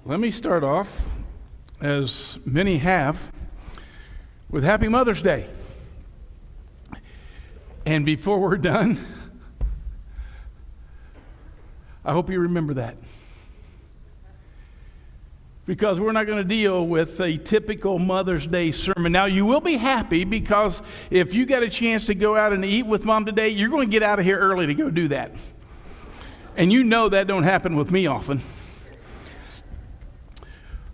Let me start off, as many have, with Happy Mother's Day. And before we're done, I hope you remember that. Because we're not going to deal with a typical Mother's Day sermon. Now, you will be happy because if you got a chance to go out and eat with Mom today, you're going to get out of here early to go do that. And you know that don't happen with me often.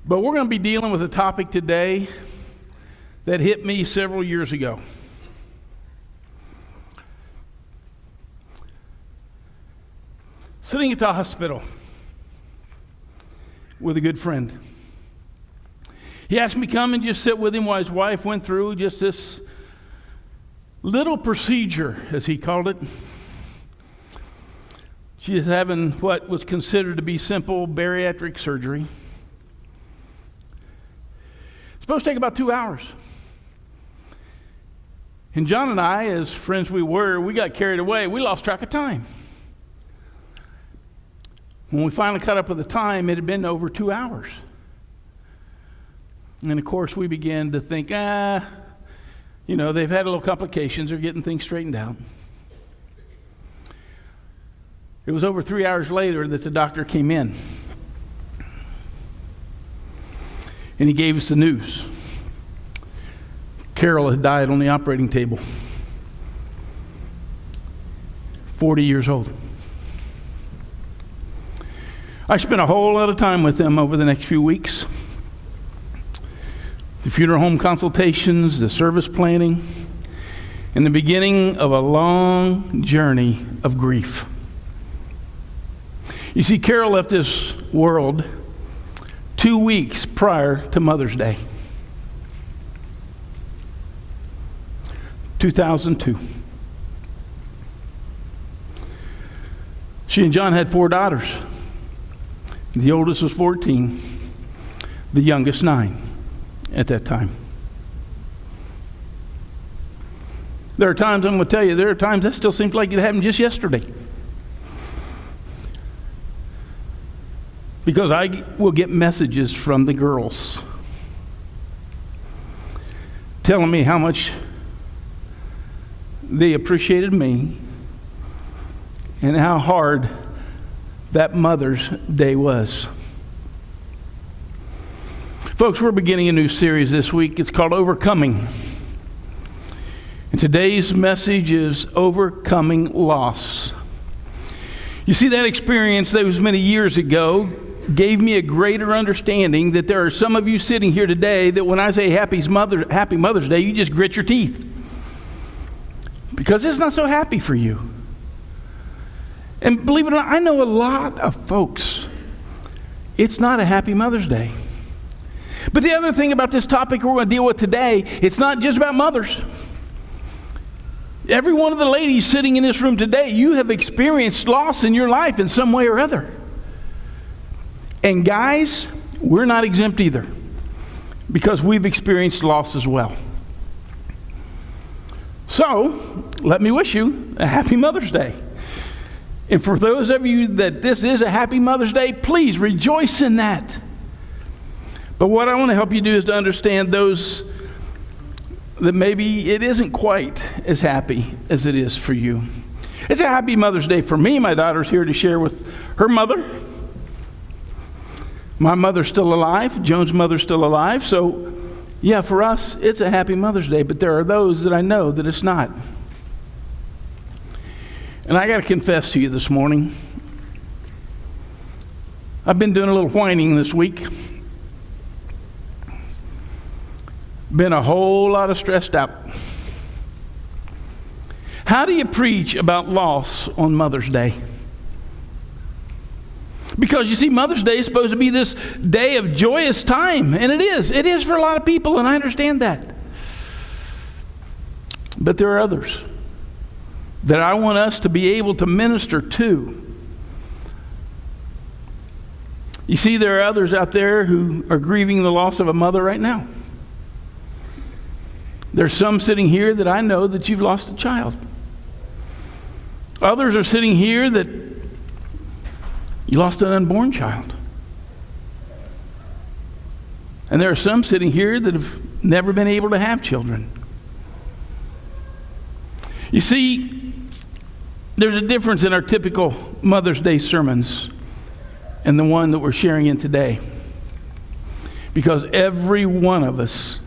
But we're going to be dealing with a topic today that hit me several years ago. Sitting at the hospital with a good friend. He asked me to come and just sit with him while his wife went through just this little procedure, as he called it. She is having what was considered to be simple bariatric surgery. It's supposed to take about 2 hours. And John and I, as friends we got carried away. We lost track of time. When we finally caught up with the time, it had been over 2 hours. And of course, we began to think, they've had a little complications. They're getting things straightened out. It was over 3 hours later that the doctor came in. And he gave us the news. Carol had died on the operating table. 40 years old. I spent a whole lot of time with them over the next few weeks. The funeral home consultations, the service planning, and the beginning of a long journey of grief. You see, Carol left this world 2 weeks prior to Mother's Day. 2002. She and John had 4 daughters. The oldest was 14, the youngest 9 at that time. There are times, I'm going to tell you, that still seems like it happened just yesterday. Because I will get messages from the girls telling me how much they appreciated me and how hard that Mother's Day was. Folks, we're beginning a new series this week. It's called Overcoming. And today's message is Overcoming Loss. You see, that experience that was many years ago gave me a greater understanding that there are some of you sitting here today that when I say Happy Mother's Day, you just grit your teeth. Because it's not so happy for you. And believe it or not, I know a lot of folks, it's not a happy Mother's Day. But the other thing about this topic we're going to deal with today, it's not just about mothers. Every one of the ladies sitting in this room today, you have experienced loss in your life in some way or other. And guys, we're not exempt either, because we've experienced loss as well. So, let me wish you a happy Mother's Day. And for those of you that this is a happy Mother's Day, please rejoice in that. But what I want to help you do is to understand those that maybe it isn't quite as happy as it is for you. It's a happy Mother's Day for me. My daughter's here to share with her mother. My mother's still alive. Joan's mother's still alive. So, yeah, for us, it's a happy Mother's Day. But there are those that I know that it's not. And I got to confess to you this morning, I've been doing a little whining this week. Been a whole lot of stressed out. How do you preach about loss on Mother's Day? Because you see, Mother's Day is supposed to be this day of joyous time, and it is. It is for a lot of people, and I understand that. But there are others that I want us to be able to minister to. You see, there are others out there who are grieving the loss of a mother right now. There's some sitting here that I know that you've lost a child. Others are sitting here that you lost an unborn child. And there are some sitting here that have never been able to have children. You see, there's a difference in our typical Mother's Day sermons and the one that we're sharing in today. Because every one of us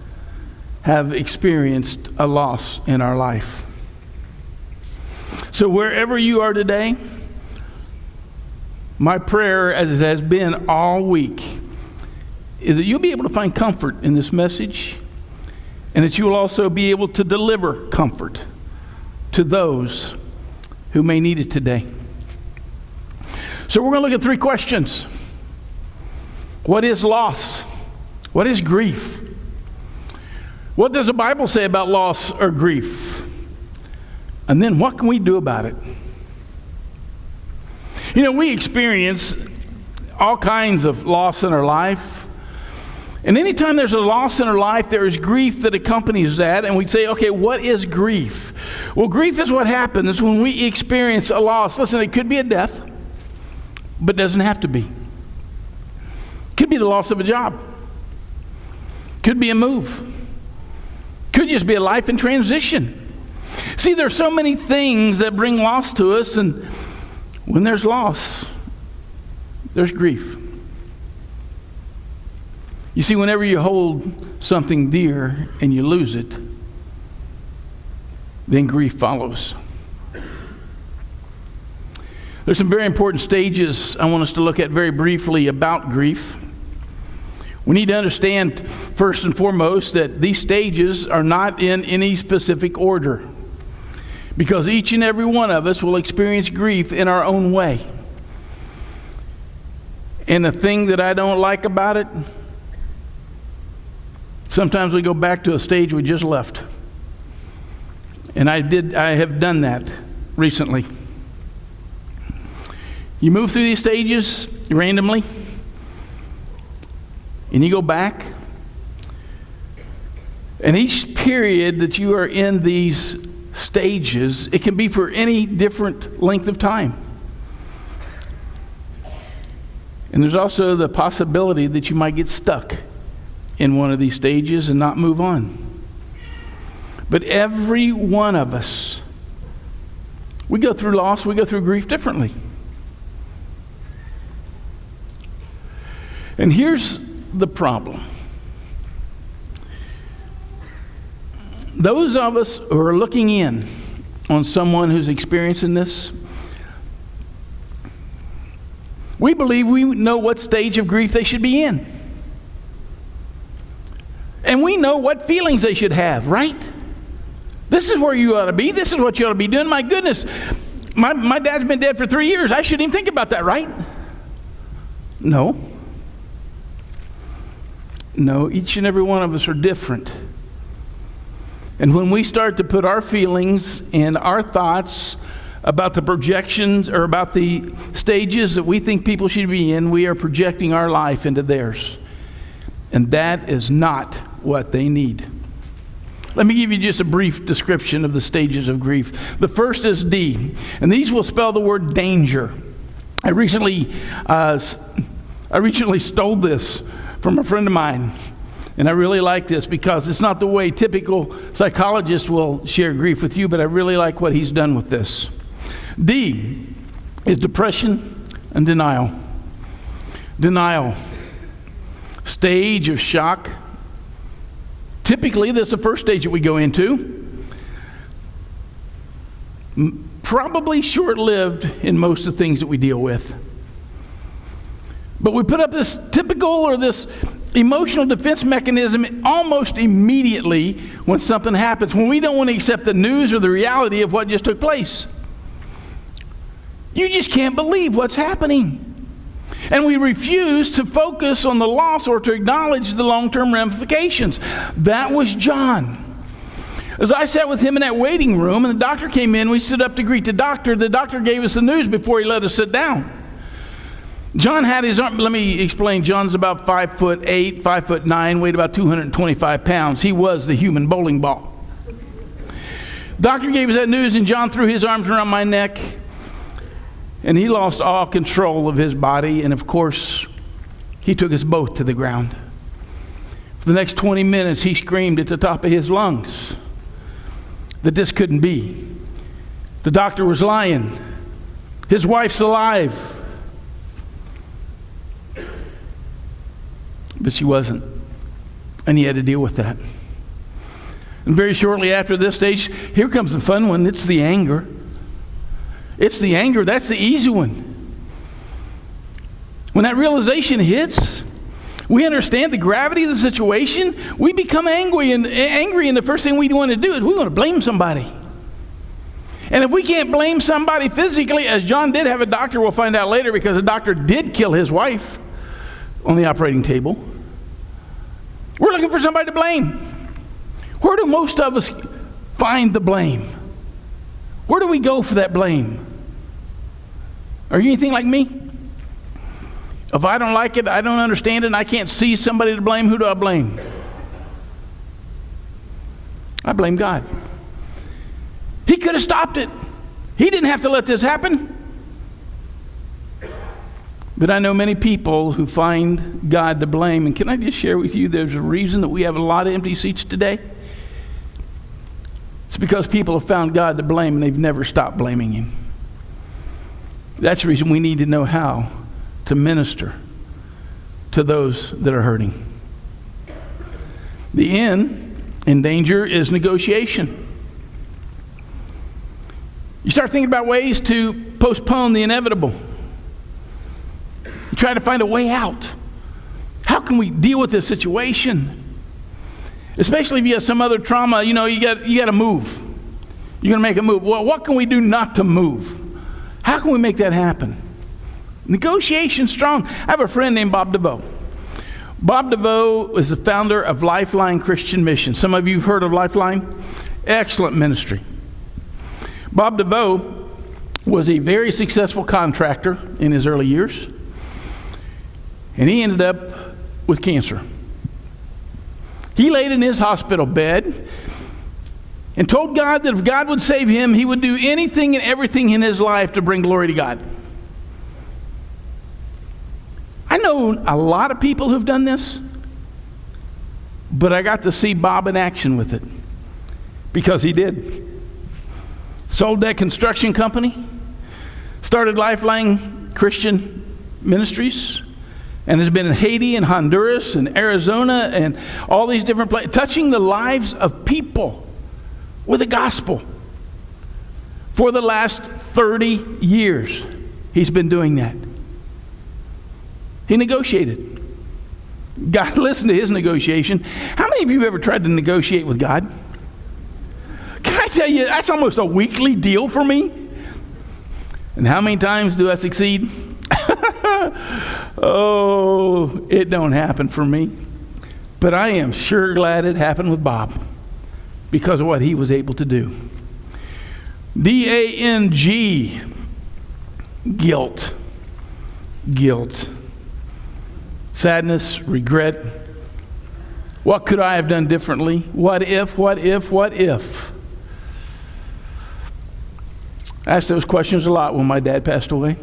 have experienced a loss in our life. So wherever you are today, my prayer, as it has been all week, is that you'll be able to find comfort in this message, and that you will also be able to deliver comfort to those who may need it today. So we're going to look at 3 questions. What is loss? What is grief? What does the Bible say about loss or grief? And then what can we do about it? You know, we experience all kinds of loss in our life. And anytime there's a loss in our life, there is grief that accompanies that. And we say, okay, what is grief? Well, grief is what happens when we experience a loss. Listen, it could be a death, but it doesn't have to be. It could be the loss of a job. Could be a move. Could just be a life in transition. See, there's so many things that bring loss to us, and when there's loss, there's grief. You see, whenever you hold something dear and you lose it, then grief follows. There's some very important stages I want us to look at very briefly about grief. We need to understand, first and foremost, that these stages are not in any specific order, because each and every one of us will experience grief in our own way. And the thing that I don't like about it, sometimes we go back to a stage we just left. And I have done that recently. You move through these stages randomly, and you go back. And each period that you are in these stages, it can be for any different length of time. And there's also the possibility that you might get stuck in one of these stages and not move on. But every one of us, we go through loss, we go through grief differently. And here's the problem. Those of us who are looking in on someone who's experiencing this, we believe we know what stage of grief they should be in. And we know what feelings they should have, right? This is where you ought to be. This is what you ought to be doing. My goodness, my dad's been dead for 3 years. I shouldn't even think about that, right? No. No, each and every one of us are different. And when we start to put our feelings and our thoughts about the projections or about the stages that we think people should be in, we are projecting our life into theirs. And that is not what they need. Let me give you just a brief description of the stages of grief. The first is D, and these will spell the word danger. I recently stole this from a friend of mine, and I really like this because it's not the way typical psychologists will share grief with you, but I really like what he's done with this. D is depression and denial. Denial. Stage of shock. Typically, that's the first stage that we go into. Probably short-lived in most of the things that we deal with. But we put up this typical or this emotional defense mechanism almost immediately when something happens, when we don't want to accept the news or the reality of what just took place. You just can't believe what's happening. And we refuse to focus on the loss or to acknowledge the long-term ramifications. That was John. As I sat with him in that waiting room and the doctor came in, we stood up to greet the doctor. The doctor gave us the news before he let us sit down. John had his arm, let me explain. John's about 5'8", 5'9", weighed about 225 pounds. He was the human bowling ball. Doctor gave us that news and John threw his arms around my neck. And he lost all control of his body. And of course, he took us both to the ground. For the next 20 minutes, he screamed at the top of his lungs that this couldn't be. The doctor was lying. His wife's alive. But she wasn't. And he had to deal with that. And very shortly after this stage, here comes the fun one. It's the anger. It's the anger. That's the easy one. When that realization hits, we understand the gravity of the situation. We become angry, and the first thing we want to do is we want to blame somebody. And if we can't blame somebody physically, as John did have a doctor, we'll find out later, because the doctor did kill his wife on the operating table, we're looking for somebody to blame. Where do most of us find the blame? Where do we go for that blame? Are you anything like me? If I don't like it, I don't understand it, and I can't see somebody to blame, who do I blame? I blame God. He could have stopped it. He didn't have to let this happen. But I know many people who find God to blame. And can I just share with you, there's a reason that we have a lot of empty seats today. It's because people have found God to blame and they've never stopped blaming Him. That's the reason we need to know how to minister to those that are hurting. The end in danger is negotiation. You start thinking about ways to postpone the inevitable. You try to find a way out. How can we deal with this situation? Especially if you have some other trauma, you got to move. You're going to make a move. Well, what can we do not to move? How can we make that happen? Negotiation strong. I have a friend named Bob DeVoe. Bob DeVoe is the founder of Lifeline Christian Mission. Some of you have heard of Lifeline. Excellent ministry. Bob DeVoe was a very successful contractor in his early years. And he ended up with cancer. He laid in his hospital bed and told God that if God would save him, he would do anything and everything in his life to bring glory to God. I know a lot of people who've done this, but I got to see Bob in action with it because he did. Sold that construction company, started Lifeline Christian Ministries, and has been in Haiti and Honduras and Arizona and all these different places, touching the lives of people with the gospel. For the last 30 years, he's been doing that. He negotiated. God listened to his negotiation. How many of you have ever tried to negotiate with God? Can I tell you, that's almost a weekly deal for me. And how many times do I succeed? Oh, it don't happen for me. But I am sure glad it happened with Bob because of what he was able to do. D-A-N-G. Guilt. Guilt. Sadness, regret. What could I have done differently? What if? I asked those questions a lot when my dad passed away.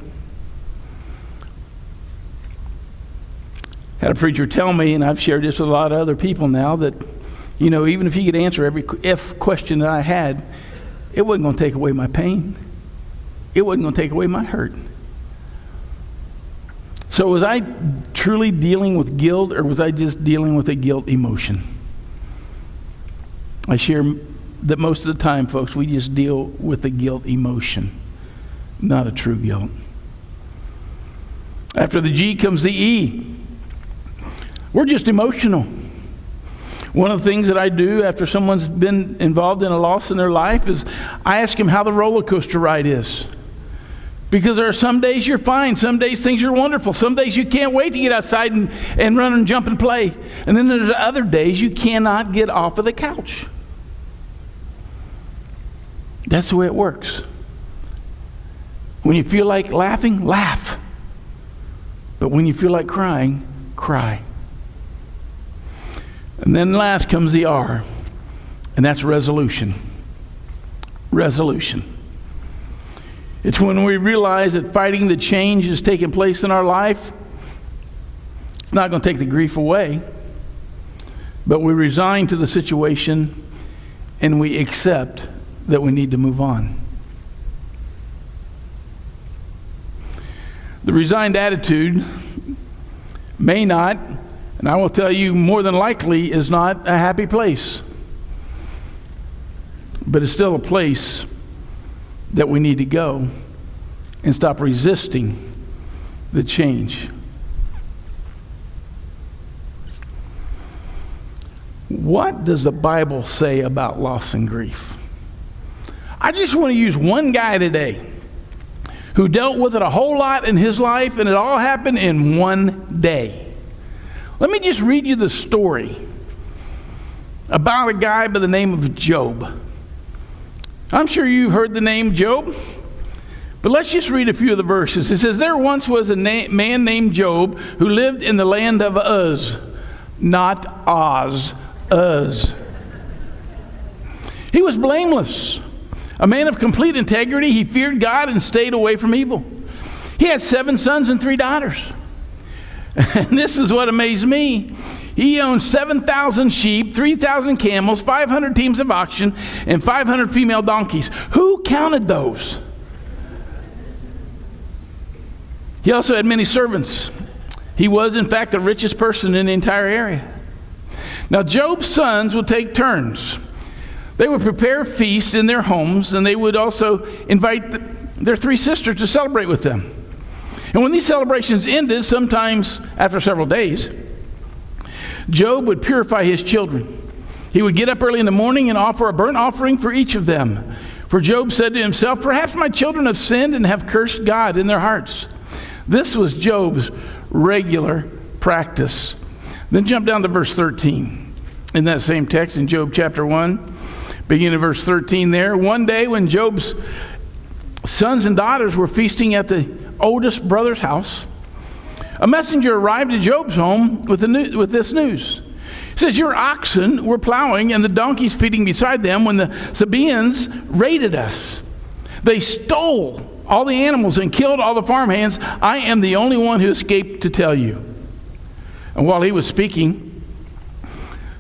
Had a preacher tell me, and I've shared this with a lot of other people now, that, even if he could answer every if question that I had, it wasn't going to take away my pain. It wasn't going to take away my hurt. So was I truly dealing with guilt, or was I just dealing with a guilt emotion? I share that most of the time, folks, we just deal with the guilt emotion, not a true guilt. After the G comes the E. We're just emotional. One of the things that I do after someone's been involved in a loss in their life is I ask them how the roller coaster ride is. Because there are some days you're fine. Some days things are wonderful. Some days you can't wait to get outside and run and jump and play. And then there's other days you cannot get off of the couch. That's the way it works. When you feel like laughing, laugh. But when you feel like crying, cry. And then last comes the R, and that's resolution. Resolution. It's when we realize that fighting the change is taking place in our life. It's not going to take the grief away. but we resign to the situation and we accept that we need to move on. The resigned attitude may not, and I will tell you more than likely, is not a happy place. But it's still a place that we need to go and stop resisting the change. What does the Bible say about loss and grief? I just want to use one guy today who dealt with it a whole lot in his life, and it all happened in one day. Let me just read you the story about a guy by the name of Job. I'm sure you've heard the name Job, but let's just read a few of the verses. It says, there once was a man named Job who lived in the land of Uz, not Oz, Uz. He was blameless, a man of complete integrity. He feared God and stayed away from evil. He had 7 sons and 3 daughters. And this is what amazed me. He owned 7,000 sheep, 3,000 camels, 500 teams of oxen, and 500 female donkeys. Who counted those? He also had many servants. He was, in fact, the richest person in the entire area. Now, Job's sons would take turns. They would prepare a feast in their homes, and they would also invite their 3 sisters to celebrate with them. And when these celebrations ended, sometimes after several days, Job would purify his children. He would get up early in the morning and offer a burnt offering for each of them. For Job said to himself, perhaps my children have sinned and have cursed God in their hearts. This was Job's regular practice. Then jump down to verse 13. In that same text in Job chapter 1. Beginning in verse 13 there. One day when Job's sons and daughters were feasting at the oldest brother's house, a messenger arrived at Job's home with this news. It says, your oxen were plowing and the donkeys feeding beside them when the Sabaeans raided us. They stole all the animals and killed all the farmhands. I am the only one who escaped to tell you. And while he was speaking,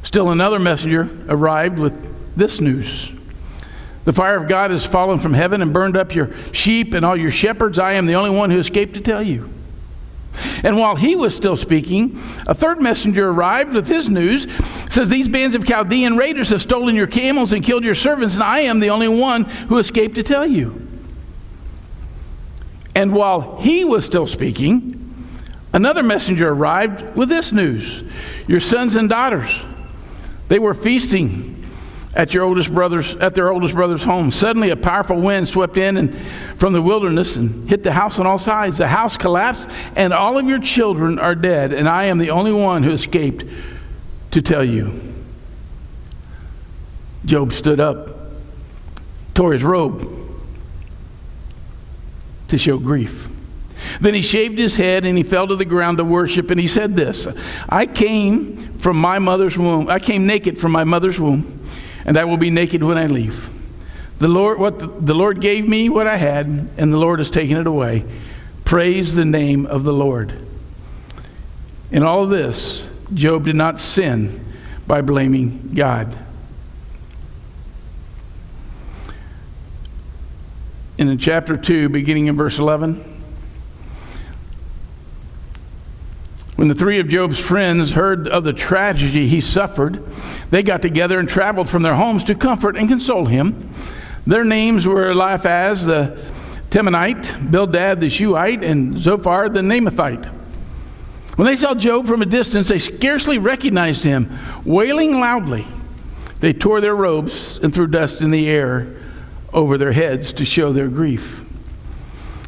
still another messenger arrived with this news. The fire of God has fallen from heaven and burned up your sheep and all your shepherds. I am the only one who escaped to tell you. And while he was still speaking, a third messenger arrived with his news. It says, these bands of Chaldean raiders have stolen your camels and killed your servants, and I am the only one who escaped to tell you. And while he was still speaking, another messenger arrived with this news. Your sons and daughters, they were feasting at their oldest brother's home. Suddenly a powerful wind swept in from the wilderness and hit the house on all sides. The house collapsed and all of your children are dead, and I am the only one who escaped to tell you. Job stood up, tore his robe to show grief. Then he shaved his head and he fell to the ground to worship, and he said this, I came naked from my mother's womb, and I will be naked when I leave. The Lord gave me what I had, and the Lord has taken it away. Praise the name of the Lord. In all of this, Job did not sin by blaming God. And in chapter 2, beginning in verse 11, when the 3 of Job's friends heard of the tragedy he suffered, they got together and traveled from their homes to comfort and console him. Their names were Eliphaz the Temanite, Bildad the Shuhite, and Zophar the Naamathite. When they saw Job from a distance, they scarcely recognized him. Wailing loudly, they tore their robes and threw dust in the air over their heads to show their grief.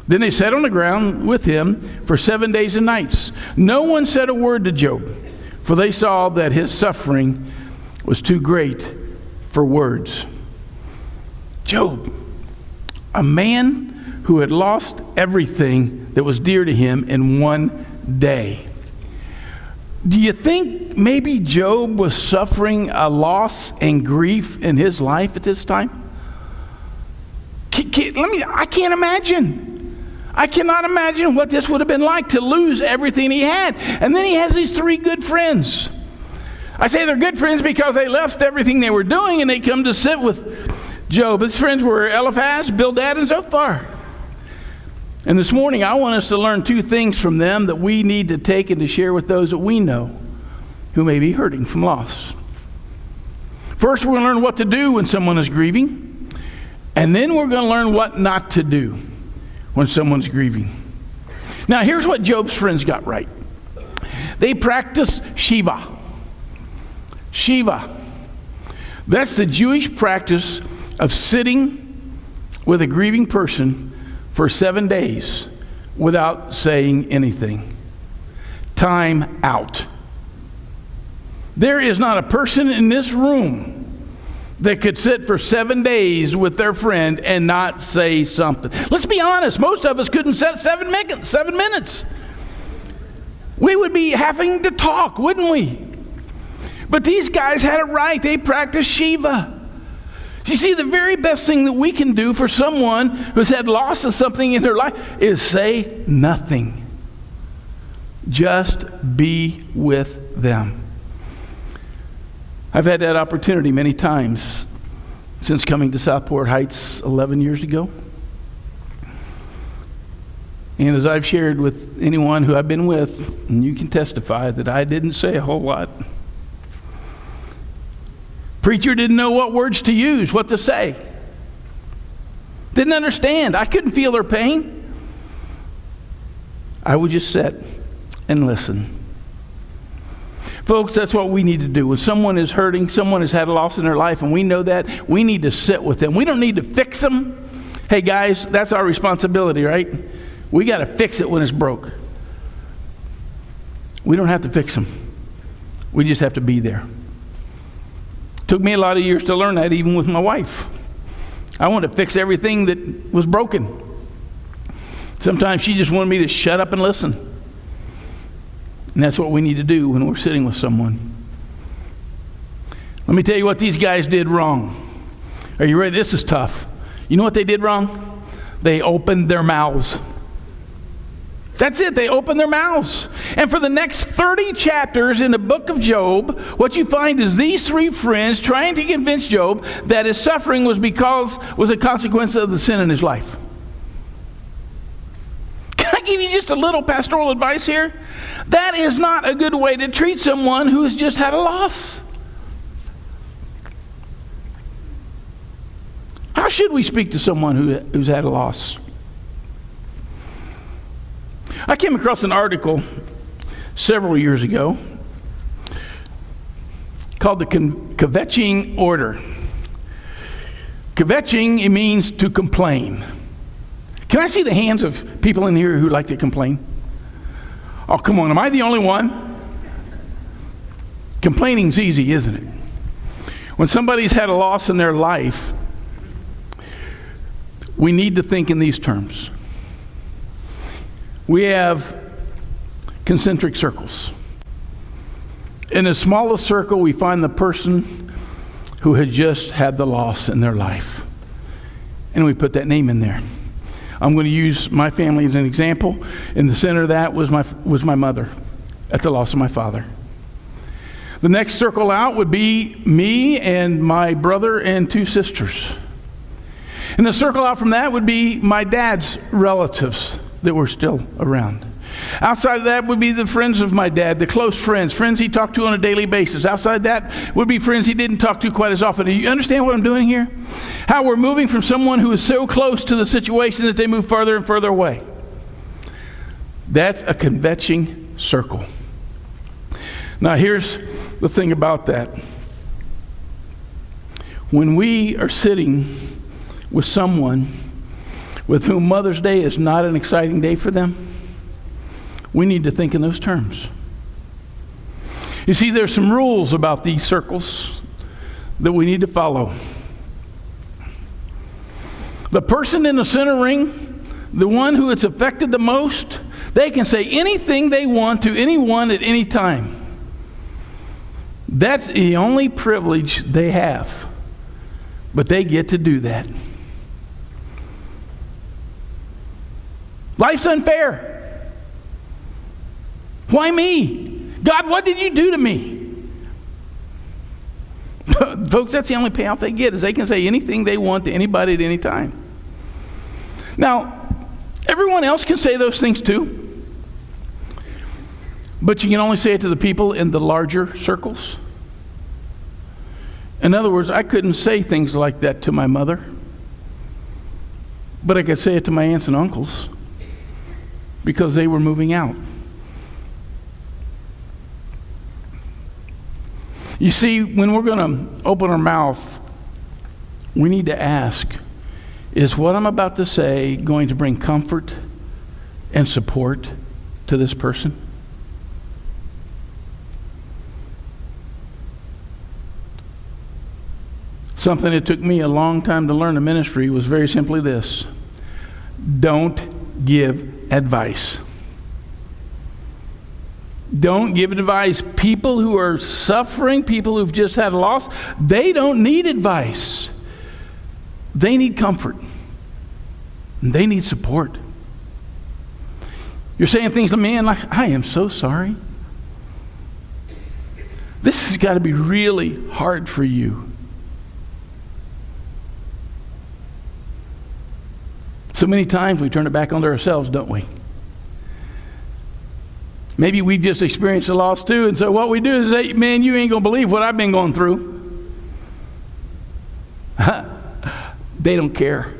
Then they sat on the ground with him for 7 days and nights. No one said a word to Job, for they saw that his suffering was too great for words. Job, a man who had lost everything that was dear to him in one day. Do you think maybe Job was suffering a loss and grief in his life at this time? I can't imagine. I cannot imagine what this would have been like to lose everything he had. And then he has these 3 good friends. I say they're good friends because they left everything they were doing and they come to sit with Job. His friends were Eliphaz, Bildad, and Zophar. And this morning, I want us to learn two things from them that we need to take and to share with those that we know who may be hurting from loss. First, we're going to learn what to do when someone is grieving. And then we're going to learn what not to do when someone's grieving. Now, here's what Job's friends got right. They practiced Shiva. Shiva. That's the Jewish practice of sitting with a grieving person for 7 days without saying anything. Time out. There is not a person in this room that could sit for 7 days with their friend and not say something. Let's be honest, most of us couldn't sit 7 minutes. We would be having to talk, wouldn't we? But these guys had it right. They practiced Shiva. You see, the very best thing that we can do for someone who's had loss of something in their life is say nothing. Just be with them. I've had that opportunity many times since coming to Southport Heights 11 years ago. And as I've shared with anyone who I've been with, and you can testify that I didn't say a whole lot. Preacher didn't know what words to use, what to say. Didn't understand. I couldn't feel their pain. I would just sit and listen. Folks, that's what we need to do. When someone is hurting, someone has had a loss in their life, and we know that, we need to sit with them. We don't need to fix them. Hey guys, that's our responsibility, right? We got to fix it when it's broke. We don't have to fix them. We just have to be there. Took me a lot of years to learn that, even with my wife. I wanted to fix everything that was broken. Sometimes she just wanted me to shut up and listen. And that's what we need to do when we're sitting with someone. Let me tell you what these guys did wrong. Are you ready? This is tough. You know what they did wrong? They opened their mouths. That's it. They opened their mouths. And for the next 30 chapters in the book of Job, what you find is these three friends trying to convince Job that his suffering was a consequence of the sin in his life. Can I give you just a little pastoral advice here? That is not a good way to treat someone who has just had a loss. How should we speak to someone who's had a loss? I came across an article several years ago called the kvetching order. Kvetching, it means to complain. Can I see the hands of people in here who like to complain? Oh, come on, am I the only one? Complaining's easy, isn't it? When somebody's had a loss in their life, we need to think in these terms. We have concentric circles. In the smallest circle, we find the person who had just had the loss in their life. And we put that name in there. I'm going to use my family as an example. In the center of that was my mother at the loss of my father. The next circle out would be me and my brother and 2 sisters. And the circle out from that would be my dad's relatives that were still around. Outside of that would be the friends of my dad, the close friends he talked to on a daily basis. Outside that would be friends he didn't talk to quite as often. Do you understand what I'm doing here? How we're moving from someone who is so close to the situation that they move further and further away. That's a kvetching circle. Now here's the thing about that. When we are sitting with someone with whom Mother's Day is not an exciting day for them, we need to think in those terms. You see, there's some rules about these circles that we need to follow. The person in the center ring, the one who it's affected the most, they can say anything they want to anyone at any time. That's the only privilege they have. But they get to do that. Life's unfair. Why me? God, what did you do to me? Folks, that's the only payoff they get, is they can say anything they want to anybody at any time. Now, everyone else can say those things too, but you can only say it to the people in the larger circles. In other words, I couldn't say things like that to my mother, but I could say it to my aunts and uncles because they were moving out. You see, when we're going to open our mouth, we need to ask, is what I'm about to say going to bring comfort and support to this person? Something that took me a long time to learn in ministry was very simply this: don't give advice. Don't give advice. People who are suffering, people who've just had a loss, they don't need advice. They need comfort. And they need support. You're saying things to me like, I am so sorry. This has got to be really hard for you. So many times we turn it back onto ourselves, don't we? Maybe we've just experienced a loss too, and so what we do is say, man, you ain't going to believe what I've been going through. They don't care.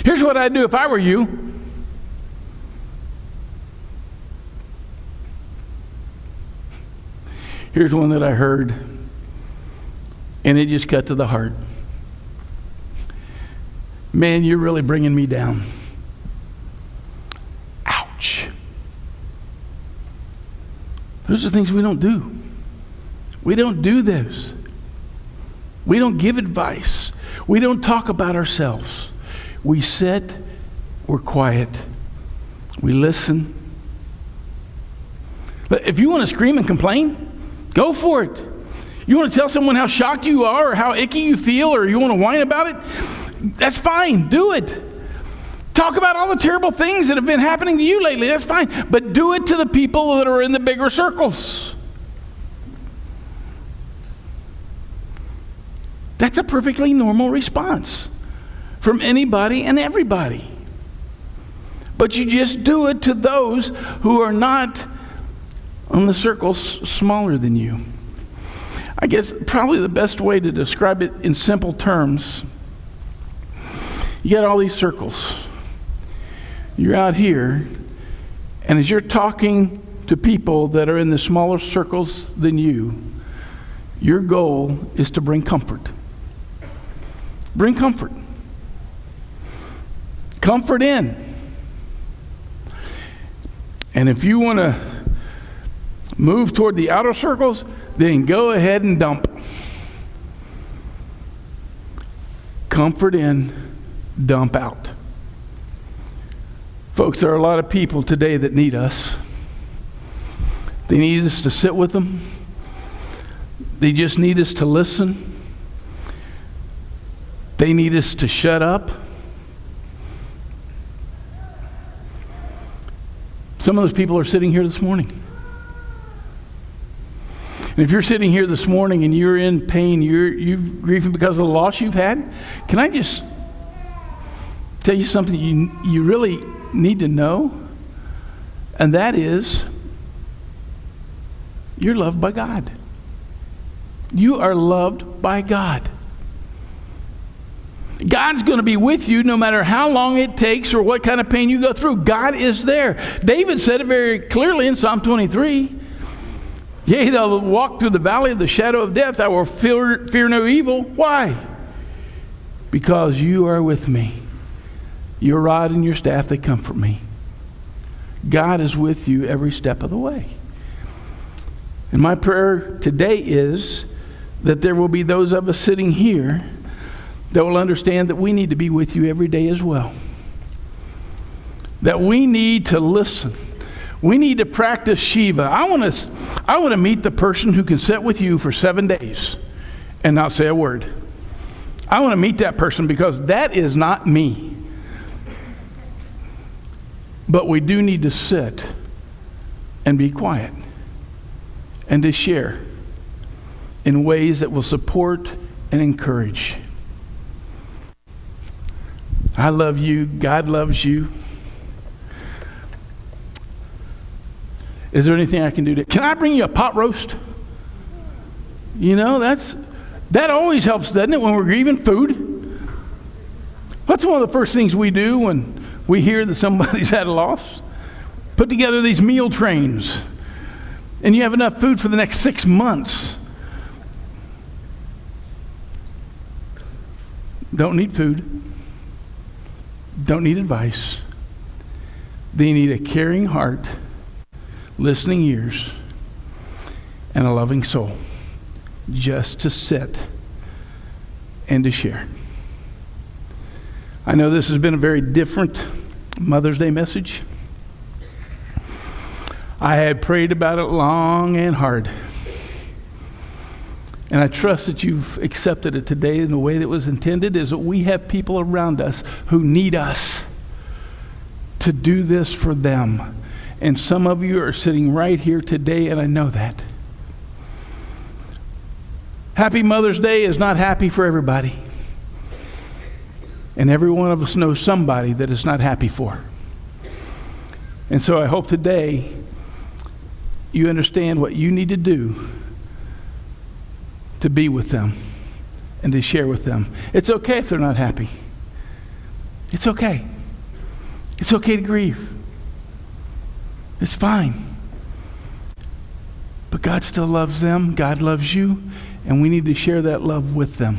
Here's what I'd do if I were you. Here's one that I heard, and it just cut to the heart. Man, you're really bringing me down. Ouch. Those are things we don't do. We don't do this. We don't give advice. We don't talk about ourselves. We sit, we're quiet, we listen. But if you want to scream and complain, go for it. You want to tell someone how shocked you are or how icky you feel, or you want to whine about it, that's fine. Do it. Talk about all the terrible things that have been happening to you lately. That's fine. But do it to the people that are in the bigger circles. That's a perfectly normal response from anybody and everybody. But you just do it to those who are not on the circles smaller than you. I guess probably the best way to describe it in simple terms, you got all these circles. You're out here, and as you're talking to people that are in the smaller circles than you, your goal is to bring comfort. Bring comfort. Comfort in. And if you want to move toward the outer circles, then go ahead and dump. Comfort in, dump out. Folks, there are a lot of people today that need us. They need us to sit with them. They just need us to listen. They need us to shut up. Some of those people are sitting here this morning. And if you're sitting here this morning and you're in pain, you're grieving because of the loss you've had, can I just tell you something you really need to know? And that is, you're loved by God. You are loved by God. God's going to be with you no matter how long it takes or what kind of pain you go through. God is there. David said it very clearly in Psalm 23. Yea, thou walk through the valley of the shadow of death, I will fear no evil. Why? Because you are with me. Your rod and your staff, they comfort me. God is with you every step of the way. And my prayer today is that there will be those of us sitting here that will understand that we need to be with you every day as well. That we need to listen. We need to practice Shiva. I want to meet the person who can sit with you for 7 days and not say a word. I want to meet that person because that is not me. But we do need to sit and be quiet. and to share in ways that will support and encourage. I love you. God loves you. Is there anything I can do can I bring you a pot roast? You know, that always helps, doesn't it, when we're grieving food? What's one of the first things we do when we hear that somebody's had a loss? Put together these meal trains. And you have enough food for the next 6 months. Don't need food. Don't need advice. They need a caring heart, listening ears, and a loving soul just to sit and to share. I know this has been a very different Mother's Day message. I had prayed about it long and hard. And I trust that you've accepted it today in the way that was intended, is that we have people around us who need us to do this for them. And some of you are sitting right here today, and I know that. Happy Mother's Day is not happy for everybody. And every one of us knows somebody that it's not happy for. And so I hope today you understand what you need to do to be with them and to share with them. It's okay if they're not happy. It's okay. It's okay to grieve. It's fine. But God still loves them. God loves you. And we need to share that love with them.